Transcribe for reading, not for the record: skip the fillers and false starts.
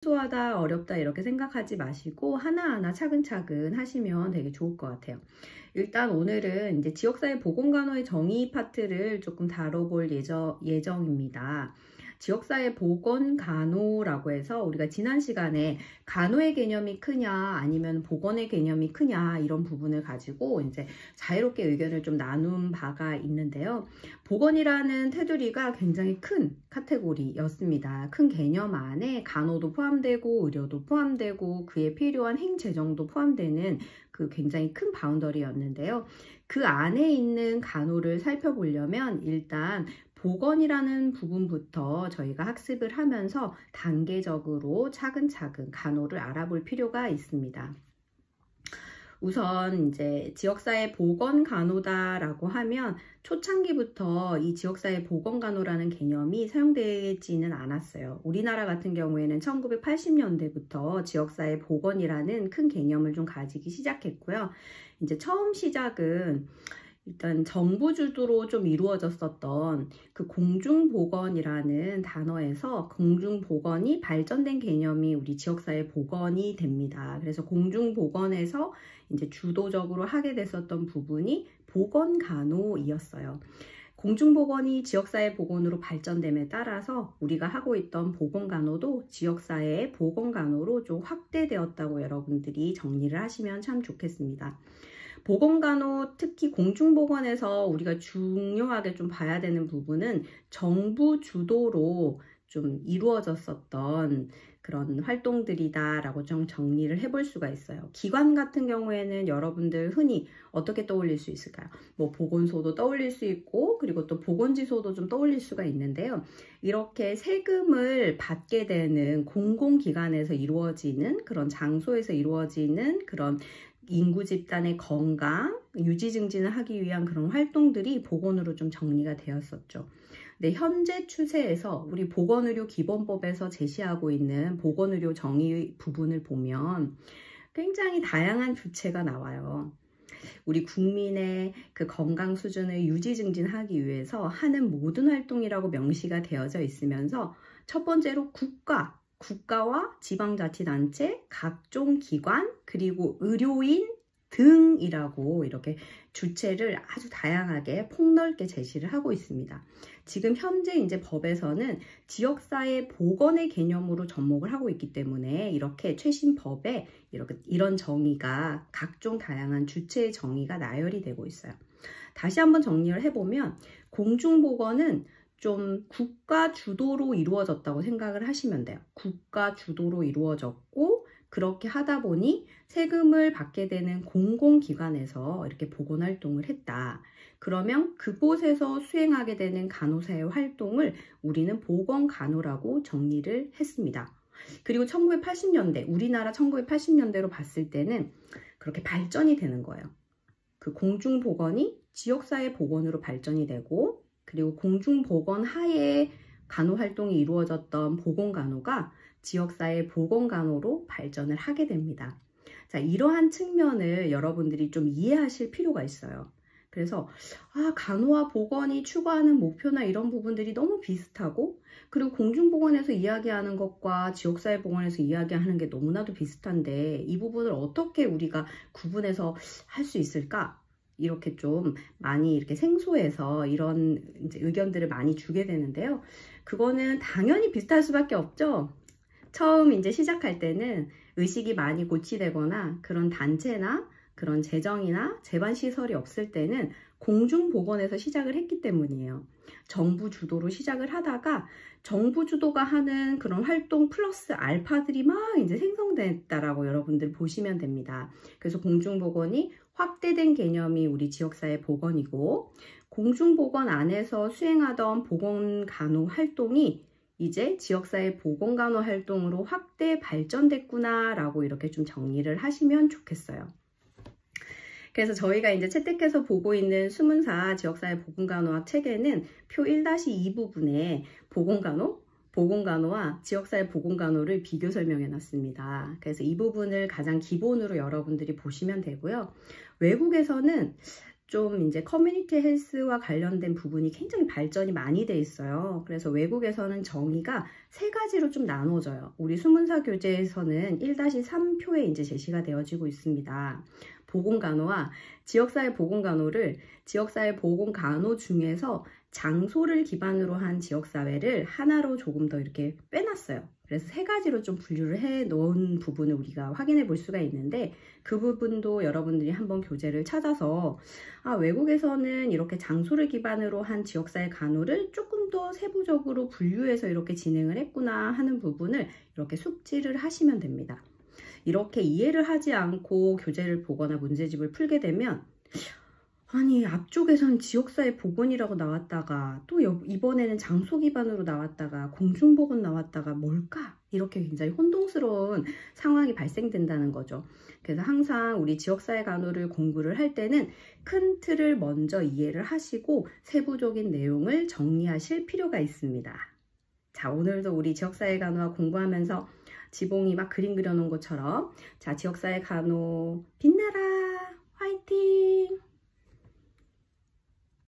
생소하다, 어렵다 이렇게 생각하지 마시고 하나하나 차근차근 하시면 되게 좋을 것 같아요. 일단 오늘은 이제 지역사회 보건간호의 정의 파트를 조금 다뤄볼 예정입니다. 지역사회 보건간호라고 해서 우리가 지난 시간에 간호의 개념이 크냐 아니면 보건의 개념이 크냐 이런 부분을 가지고 이제 자유롭게 의견을 좀 나눈 바가 있는데요. 보건이라는 테두리가 굉장히 큰 카테고리였습니다. 큰 개념 안에 간호도 포함되고 의료도 포함되고 그에 필요한 행재정도 포함되는 그 굉장히 큰 바운더리였는데요. 그 안에 있는 간호를 살펴보려면 일단 보건이라는 부분부터 저희가 학습을 하면서 단계적으로 차근차근 간호를 알아볼 필요가 있습니다. 우선 이제 지역사회 보건간호다라고 하면 초창기부터 이 지역사회 보건간호라는 개념이 사용되지는 않았어요. 우리나라 같은 경우에는 1980년대부터 지역사회 보건이라는 큰 개념을 좀 가지기 시작했고요. 이제 처음 시작은 일단 정부 주도로 좀 이루어졌었던 그 공중보건이라는 단어에서 공중보건이 발전된 개념이 우리 지역사회 보건이 됩니다. 그래서 공중보건에서 이제 주도적으로 하게 됐었던 부분이 보건간호이었어요. 공중보건이 지역사회 보건으로 발전됨에 따라서 우리가 하고 있던 보건간호도 지역사회의 보건간호로 좀 확대되었다고 여러분들이 정리를 하시면 참 좋겠습니다. 보건간호, 특히 공중보건에서 우리가 중요하게 좀 봐야 되는 부분은 정부 주도로 좀 이루어졌었던 그런 활동들이다라고 좀 정리를 해볼 수가 있어요. 기관 같은 경우에는 여러분들 흔히 어떻게 떠올릴 수 있을까요? 뭐 보건소도 떠올릴 수 있고 그리고 또 보건지소도 좀 떠올릴 수가 있는데요. 이렇게 세금을 받게 되는 공공기관에서 이루어지는 그런 장소에서 이루어지는 그런 인구 집단의 건강, 유지 증진을 하기 위한 그런 활동들이 보건으로 좀 정리가 되었었죠. 근데 현재 추세에서 우리 보건의료 기본법에서 제시하고 있는 보건의료 정의 부분을 보면 굉장히 다양한 주체가 나와요. 우리 국민의 그 건강 수준을 유지 증진하기 위해서 하는 모든 활동이라고 명시가 되어져 있으면서 첫 번째로 국가와 지방자치단체, 각종 기관, 그리고 의료인 등이라고 이렇게 주체를 아주 다양하게 폭넓게 제시를 하고 있습니다. 지금 현재 이제 법에서는 지역사회 보건의 개념으로 접목을 하고 있기 때문에 이렇게 최신 법에 이런 정의가 각종 다양한 주체의 정의가 나열이 되고 있어요. 다시 한번 정리를 해보면 공중보건은 좀 국가 주도로 이루어졌다고 생각을 하시면 돼요. 국가 주도로 이루어졌고 그렇게 하다 보니 세금을 받게 되는 공공기관에서 이렇게 보건활동을 했다. 그러면 그곳에서 수행하게 되는 간호사의 활동을 우리는 보건간호라고 정리를 했습니다. 그리고 1980년대, 우리나라 1980년대로 봤을 때는 그렇게 발전이 되는 거예요. 그 공중보건이 지역사회 보건으로 발전이 되고 그리고 공중보건 하에 간호활동이 이루어졌던 보건간호가 지역사회 보건간호로 발전을 하게 됩니다. 자, 이러한 측면을 여러분들이 좀 이해하실 필요가 있어요. 그래서 간호와 보건이 추구하는 목표나 이런 부분들이 너무 비슷하고 그리고 공중보건에서 이야기하는 것과 지역사회 보건에서 이야기하는 게 너무나도 비슷한데 이 부분을 어떻게 우리가 구분해서 할 수 있을까? 이렇게 좀 많이 이렇게 생소해서 이런 이제 의견들을 많이 주게 되는데요. 그거는 당연히 비슷할 수밖에 없죠. 처음 이제 시작할 때는 의식이 많이 고취되거나 그런 단체나 그런 재정이나 재반 시설이 없을 때는 공중보건에서 시작을 했기 때문이에요. 정부 주도로 시작을 하다가 정부 주도가 하는 그런 활동 플러스 알파들이 막 이제 생성됐다라고 여러분들 보시면 됩니다. 그래서 공중보건이 확대된 개념이 우리 지역사회 보건이고 공중보건 안에서 수행하던 보건간호 활동이 이제 지역사회 보건간호 활동으로 확대 발전됐구나 라고 이렇게 좀 정리를 하시면 좋겠어요. 그래서 저희가 이제 채택해서 보고 있는 수문사 지역사회 보건간호학 책에는 표 1-2 부분에 보건간호와 지역사회 보건간호를 비교 설명해 놨습니다. 그래서 이 부분을 가장 기본으로 여러분들이 보시면 되고요. 외국에서는 좀 이제 커뮤니티 헬스와 관련된 부분이 굉장히 발전이 많이 돼 있어요. 그래서 외국에서는 정의가 세 가지로 좀 나눠져요. 우리 수문사 교재에서는 1-3표에 이제 제시가 되어지고 있습니다. 보건간호와 지역사회 보건간호를 지역사회 보건간호 중에서 장소를 기반으로 한 지역사회를 하나로 조금 더 이렇게 빼놨어요. 그래서 세 가지로 좀 분류를 해 놓은 부분을 우리가 확인해 볼 수가 있는데, 그 부분도 여러분들이 한번 교재를 찾아서 외국에서는 이렇게 장소를 기반으로 한 지역사회 간호를 조금 더 세부적으로 분류해서 이렇게 진행을 했구나 하는 부분을 이렇게 숙지를 하시면 됩니다. 이렇게 이해를 하지 않고 교재를 보거나 문제집을 풀게 되면 아니 앞쪽에선 지역사회 보건이라고 나왔다가 또 이번에는 장소 기반으로 나왔다가 공중보건 나왔다가 뭘까? 이렇게 굉장히 혼동스러운 상황이 발생된다는 거죠. 그래서 항상 우리 지역사회 간호를 공부를 할 때는 큰 틀을 먼저 이해를 하시고 세부적인 내용을 정리하실 필요가 있습니다. 자, 오늘도 우리 지역사회 간호와 공부하면서 지봉이 막 그림 그려놓은 것처럼 자, 지역사회 간호 빛나라! 화이팅!